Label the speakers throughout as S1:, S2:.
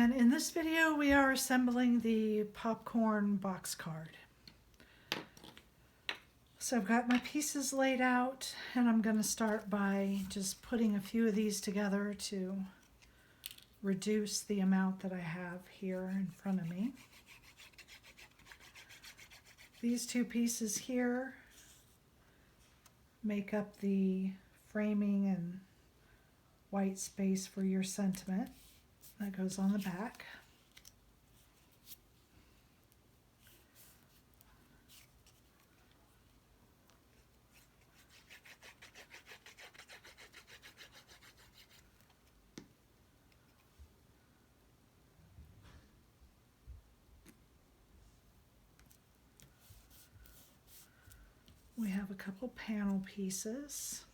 S1: And in this video we are assembling the popcorn box card. So I've got my pieces laid out and I'm going to start by just putting a few of these together to reduce the amount that I have here in front of me. These two pieces here make up the framing and white space for your sentiment that goes on the back. We have a couple panel pieces.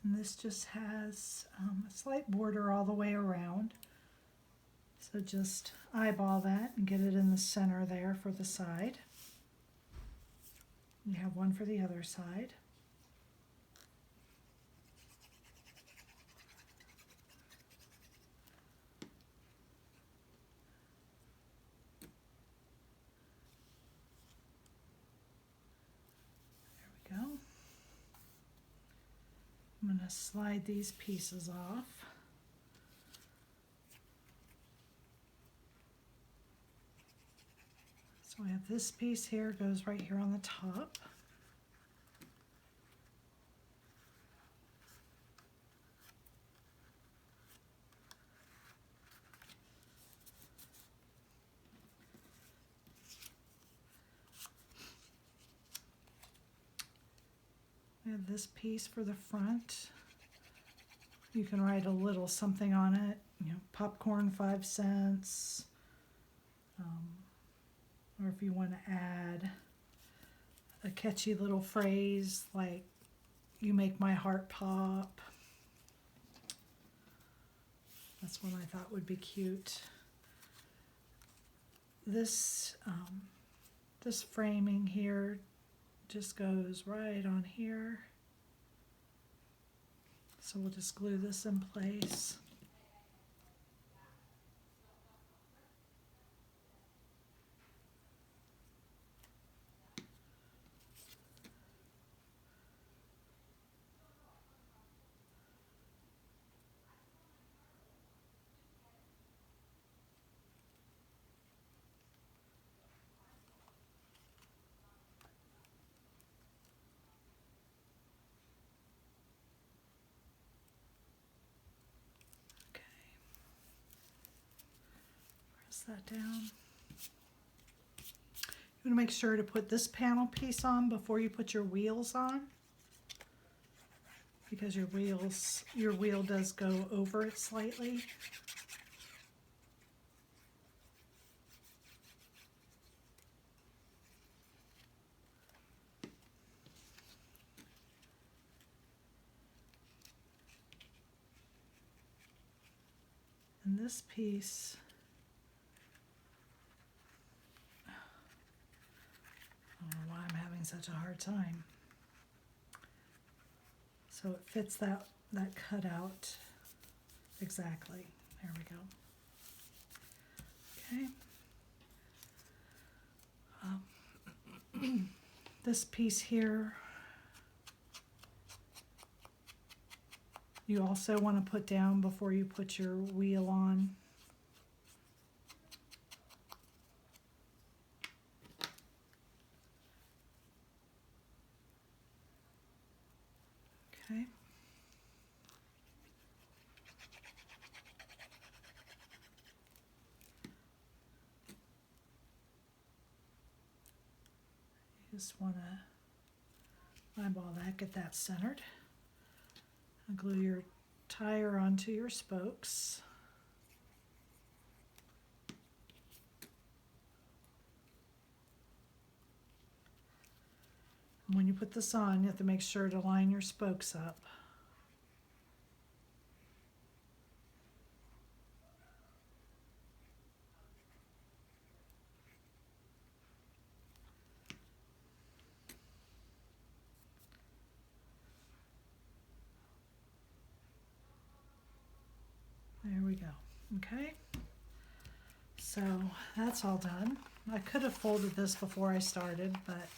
S1: And this just has a slight border all the way around. So just eyeball that and get it in the center there for the side. You have one for the other side. There we go. I'm going to slide these pieces off. So we have this piece here, goes right here on the top. We have this piece for the front. You can write a little something on it, you know, popcorn 5 cents. Or if you want to add a catchy little phrase like, "You make my heart pop." That's one I thought would be cute. This, this framing here just goes right on here. So we'll just glue this in place. That down. You want to make sure to put this panel piece on before you put your wheels on, because your wheel does go over it slightly. And this piece, I don't know why I'm having such a hard time. So it fits that cutout exactly. There we go. Okay. This piece here, you also want to put down before you put your wheel on. Okay. You just want to eyeball that, get that centered. And glue your tire onto your spokes. And when you put this on, you have to make sure to line your spokes up. Okay, so that's all done. I could have folded this before I started, but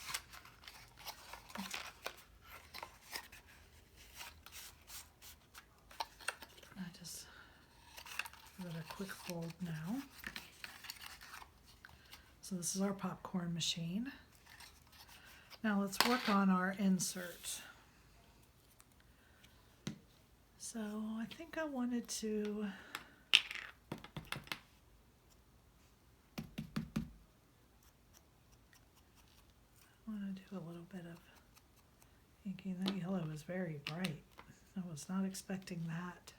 S1: I just give it a quick fold now. So this is our popcorn machine. Now let's work on our insert. So I think I wanted to do a little bit of inking. That yellow is very bright. I was not expecting that.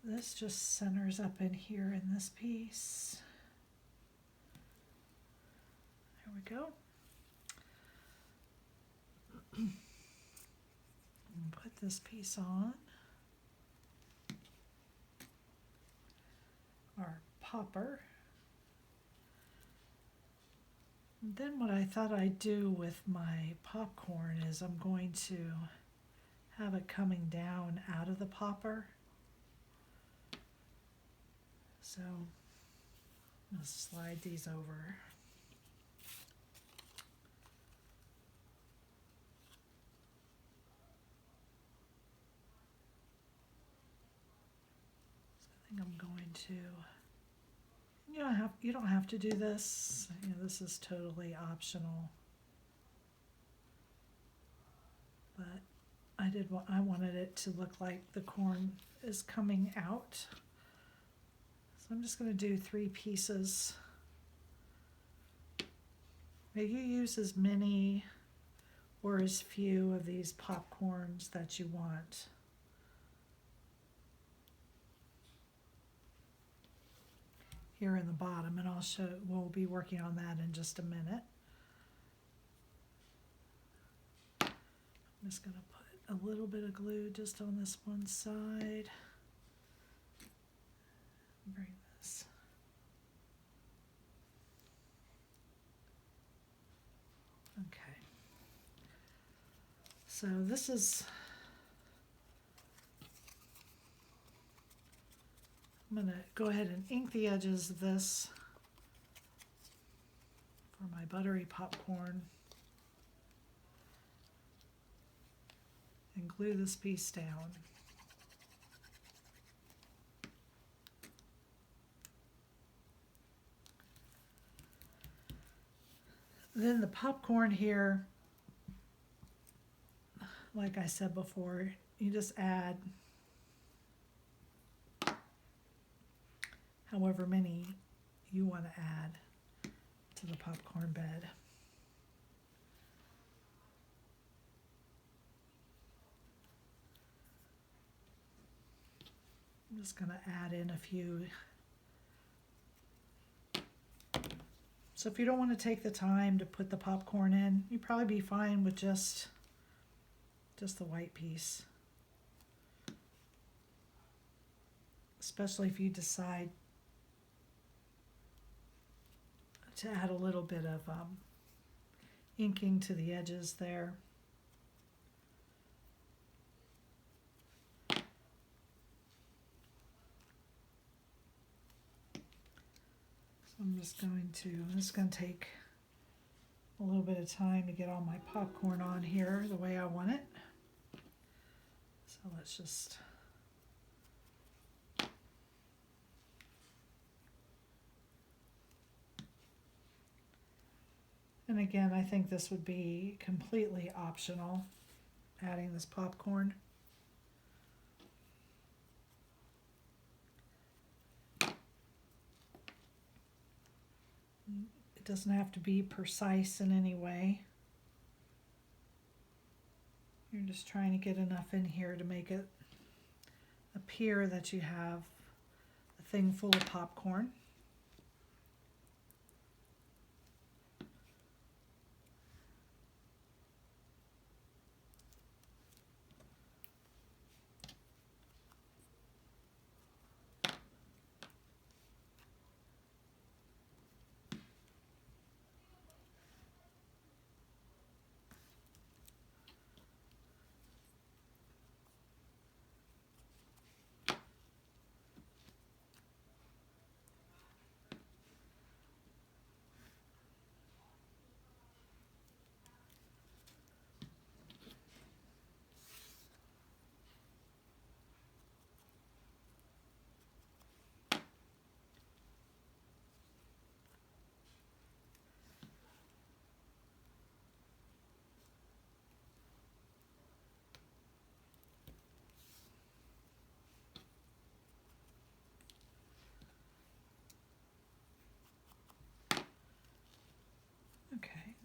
S1: This just centers up in here in this piece. There we go. Put this piece on. Our popper. And then what I thought I'd do with my popcorn is I'm going to have it coming down out of the popper. So I'm going to slide these over. So I think I'm going to, you don't have to do this. You know, this is totally optional. But I wanted it to look like the corn is coming out. So I'm just going to do 3 pieces. Now you use as many or as few of these popcorns that you want. Here in the bottom, and we'll be working on that in just a minute. I'm just going to put a little bit of glue just on this one side. Bring this. Okay. So this is, I'm going to go ahead and ink the edges of this for my buttery popcorn and glue this piece down. Then the popcorn here, like I said before, you just add however many you want to add to the popcorn bed. I'm just going to add in a few. So if you don't want to take the time to put the popcorn in, you'd probably be fine with just the white piece. Especially if you decide to add a little bit of inking to the edges there. So I'm just going to take a little bit of time to get all my popcorn on here the way I want it. So let's just and again, I think this would be completely optional, adding this popcorn. It doesn't have to be precise in any way. You're just trying to get enough in here to make it appear that you have a thing full of popcorn.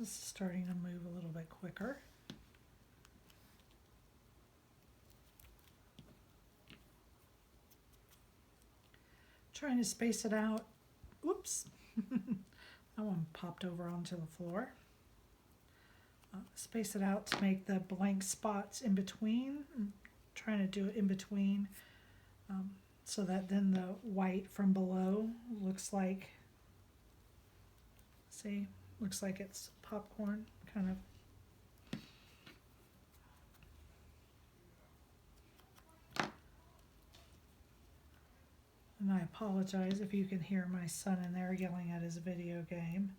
S1: This is starting to move a little bit quicker. Trying to space it out. Whoops. That one popped over onto the floor. Space it out to make the blank spots in between. I'm trying to do it in between so that then the white from below looks like, see, looks like it's popcorn, kind of. And I apologize if you can hear my son in there yelling at his video game.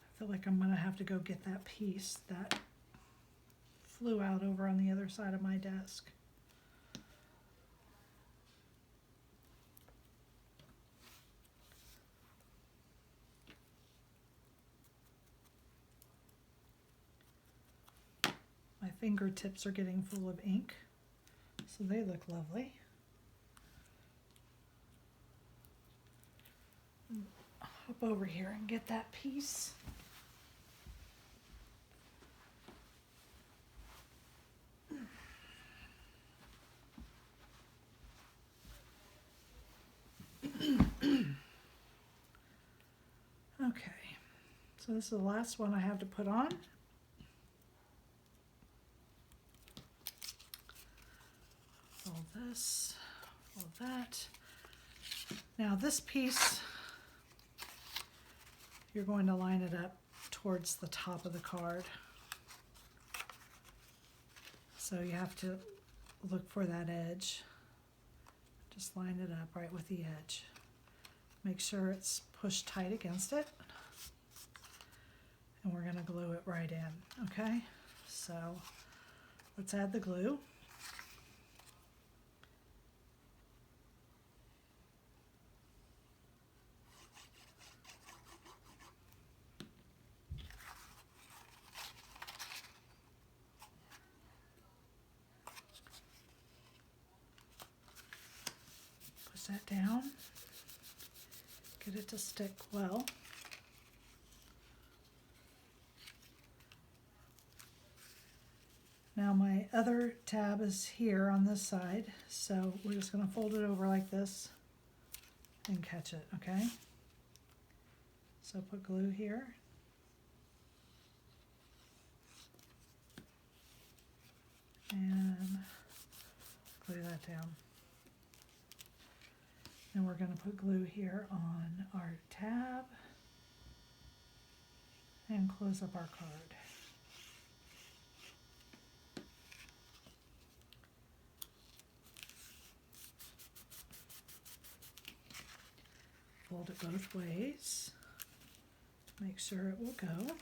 S1: I feel like I'm gonna have to go get that piece that flew out over on the other side of my desk. My fingertips are getting full of ink, so they look lovely. Hop over here and get that piece. Okay, so this is the last one I have to put on. All this, all that. Now this piece, you're going to line it up towards the top of the card. So you have to look for that edge. Just line it up right with the edge. Make sure it's pushed tight against it. And we're going to glue it right in, okay? So let's add the glue. Push that down. Get it to stick well. Now my other tab is here on this side, so we're just going to fold it over like this and catch it, okay? So put glue here. And glue that down. And we're going to put glue here on our tab and close up our card. Fold it both ways. Make sure it will go.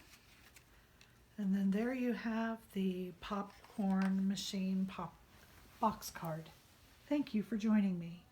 S1: And then there you have the popcorn machine box card. Thank you for joining me.